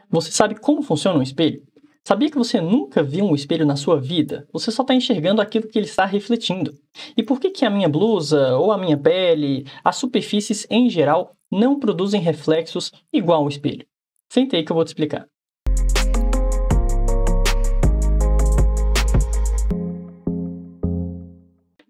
Você sabe como funciona um espelho? Sabia que você nunca viu um espelho na sua vida? Você só está enxergando aquilo que ele está refletindo. E por que a minha blusa ou a minha pele, as superfícies em geral, não produzem reflexos igual ao espelho? Senta aí que eu vou te explicar.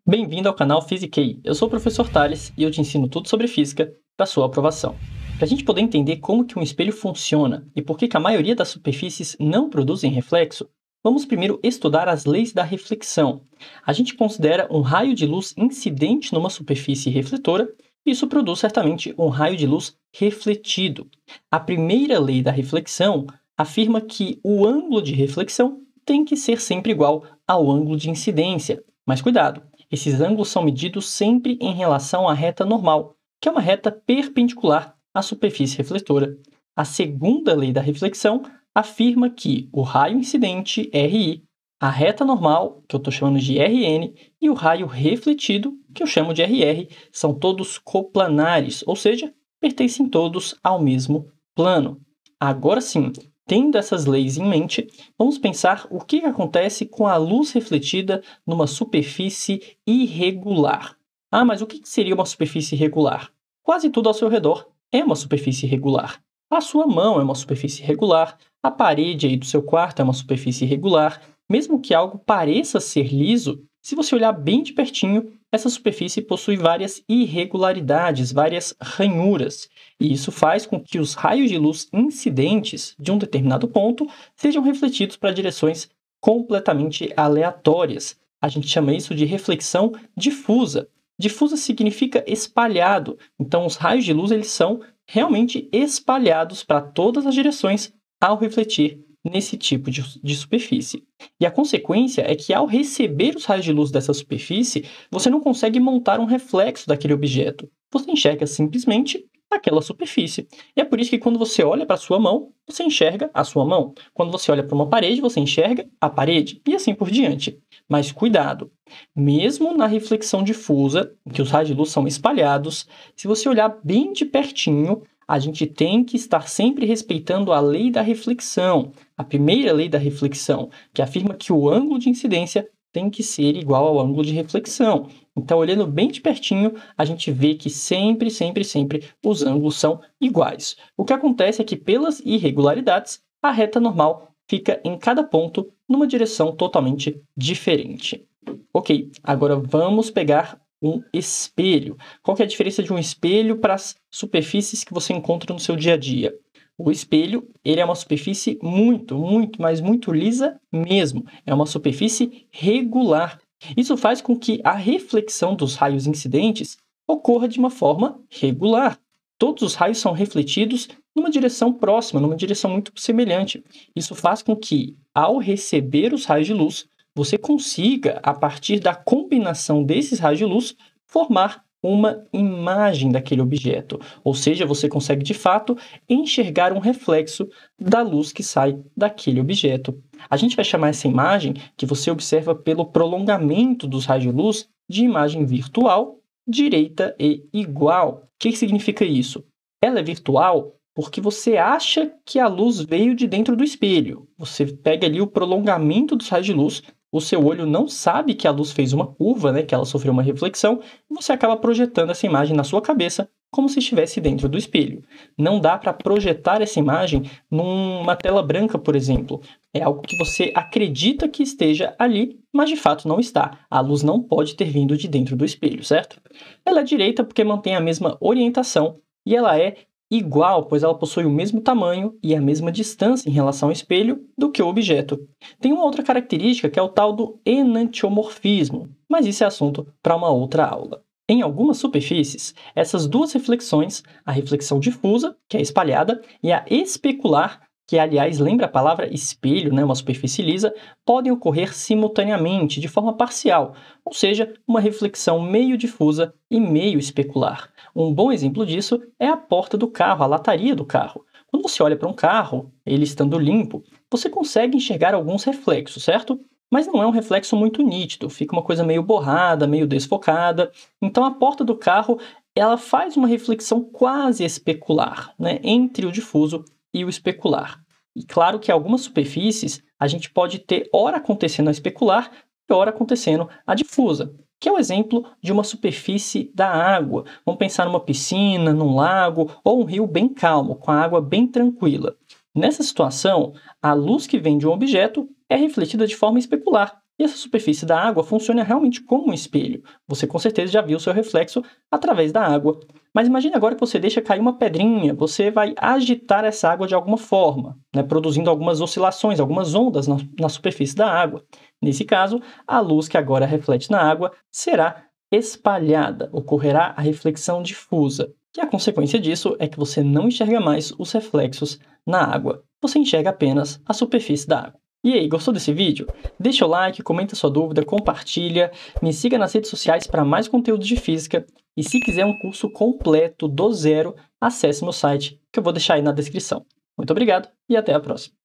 Bem-vindo ao canal Physiquei. Eu sou o professor Thales e eu te ensino tudo sobre física para sua aprovação. Para a gente poder entender como que um espelho funciona e por que a maioria das superfícies não produzem reflexo, vamos primeiro estudar as leis da reflexão. A gente considera um raio de luz incidente numa superfície refletora e isso produz certamente um raio de luz refletido. A primeira lei da reflexão afirma que o ângulo de reflexão tem que ser sempre igual ao ângulo de incidência. Mas cuidado! Esses ângulos são medidos sempre em relação à reta normal, que é uma reta perpendicular à superfície refletora. A segunda lei da reflexão afirma que o raio incidente, RI, a reta normal, que eu estou chamando de RN, e o raio refletido, que eu chamo de RR, são todos coplanares, ou seja, pertencem todos ao mesmo plano. Agora sim, tendo essas leis em mente, vamos pensar o que acontece com a luz refletida numa superfície irregular. Ah, mas o que seria uma superfície irregular? Quase tudo ao seu redor é uma superfície irregular. A sua mão é uma superfície irregular, a parede aí do seu quarto é uma superfície irregular. Mesmo que algo pareça ser liso, se você olhar bem de pertinho, essa superfície possui várias irregularidades, várias ranhuras. E isso faz com que os raios de luz incidentes de um determinado ponto sejam refletidos para direções completamente aleatórias. A gente chama isso de reflexão difusa. Difusa significa espalhado. Então, os raios de luz eles são realmente espalhados para todas as direções ao refletir nesse tipo de superfície. E a consequência é que, ao receber os raios de luz dessa superfície, você não consegue montar um reflexo daquele objeto. Você enxerga simplesmente aquela superfície. E é por isso que quando você olha para a sua mão, você enxerga a sua mão. Quando você olha para uma parede, você enxerga a parede. E assim por diante. Mas cuidado! Mesmo na reflexão difusa, em que os raios de luz são espalhados, se você olhar bem de pertinho, a gente tem que estar sempre respeitando a lei da reflexão, a primeira lei da reflexão, que afirma que o ângulo de incidência tem que ser igual ao ângulo de reflexão. Então, olhando bem de pertinho, a gente vê que sempre os ângulos são iguais. O que acontece é que, pelas irregularidades, a reta normal fica em cada ponto numa direção totalmente diferente. Ok, agora vamos pegar um espelho. Qual que é a diferença de um espelho para as superfícies que você encontra no seu dia a dia? O espelho, ele é uma superfície muito lisa mesmo. É uma superfície regular. Isso faz com que a reflexão dos raios incidentes ocorra de uma forma regular. Todos os raios são refletidos numa direção próxima, numa direção muito semelhante. Isso faz com que, ao receber os raios de luz, você consiga, a partir da combinação desses raios de luz, formar uma imagem daquele objeto. Ou seja, você consegue, de fato, enxergar um reflexo da luz que sai daquele objeto. A gente vai chamar essa imagem, que você observa pelo prolongamento dos raios de luz, de imagem virtual, direita e igual. O que significa isso? Ela é virtual porque você acha que a luz veio de dentro do espelho. Você pega ali o prolongamento dos raios de luz, o seu olho não sabe que a luz fez uma curva, né, que ela sofreu uma reflexão, e você acaba projetando essa imagem na sua cabeça como se estivesse dentro do espelho. Não dá para projetar essa imagem numa tela branca, por exemplo. É algo que você acredita que esteja ali, mas de fato não está. A luz não pode ter vindo de dentro do espelho, certo? Ela é direita porque mantém a mesma orientação e ela é igual, pois ela possui o mesmo tamanho e a mesma distância em relação ao espelho do que o objeto. Tem uma outra característica que é o tal do enantiomorfismo, mas isso é assunto para uma outra aula. Em algumas superfícies, essas duas reflexões, a reflexão difusa, que é espalhada, e a especular, que aliás lembra a palavra espelho, né, uma superfície lisa, podem ocorrer simultaneamente, de forma parcial, ou seja, uma reflexão meio difusa e meio especular. Um bom exemplo disso é a porta do carro, a lataria do carro. Quando você olha para um carro, ele estando limpo, você consegue enxergar alguns reflexos, certo? Mas não é um reflexo muito nítido, fica uma coisa meio borrada, meio desfocada. Então a porta do carro, ela faz uma reflexão quase especular, né, entre o difuso e o especular. E claro que algumas superfícies a gente pode ter ora acontecendo a especular e ora acontecendo a difusa, que é o exemplo de uma superfície da água. Vamos pensar numa piscina, num lago ou um rio bem calmo, com a água bem tranquila. Nessa situação, a luz que vem de um objeto é refletida de forma especular. E essa superfície da água funciona realmente como um espelho. Você com certeza já viu seu reflexo através da água. Mas imagine agora que você deixa cair uma pedrinha, você vai agitar essa água de alguma forma, produzindo algumas oscilações, algumas ondas na superfície da água. Nesse caso, a luz que agora reflete na água será espalhada, ocorrerá a reflexão difusa. E a consequência disso é que você não enxerga mais os reflexos na água, você enxerga apenas a superfície da água. E aí, gostou desse vídeo? Deixa o like, comenta sua dúvida, compartilha, me siga nas redes sociais para mais conteúdos de física e se quiser um curso completo do zero, acesse meu site que eu vou deixar aí na descrição. Muito obrigado e até a próxima!